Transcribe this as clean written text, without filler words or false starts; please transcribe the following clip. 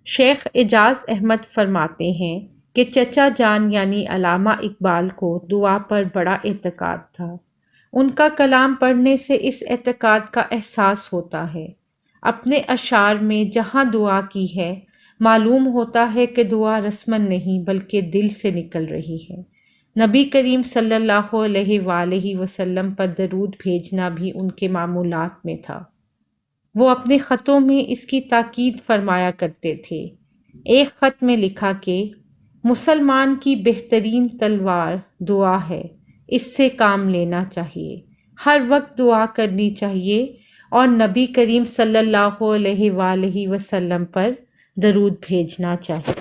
شیخ اعجاز احمد فرماتے ہیں کہ چچا جان یعنی علامہ اقبال کو دعا پر بڑا اعتقاد تھا۔ ان کا کلام پڑھنے سے اس اعتقاد کا احساس ہوتا ہے۔ اپنے اشعار میں جہاں دعا کی ہے، معلوم ہوتا ہے کہ دعا رسماً نہیں بلکہ دل سے نکل رہی ہے۔ نبی کریم صلی اللہ علیہ وآلہ وسلم پر درود بھیجنا بھی ان کے معمولات میں تھا۔ وہ اپنے خطوں میں اس کی تاکید فرمایا کرتے تھے۔ ایک خط میں لکھا کہ مسلمان کی بہترین تلوار دعا ہے، اس سے کام لینا چاہیے، ہر وقت دعا کرنی چاہیے اور نبی کریم صلی اللہ علیہ وآلہ وسلم پر درود بھیجنا چاہیے۔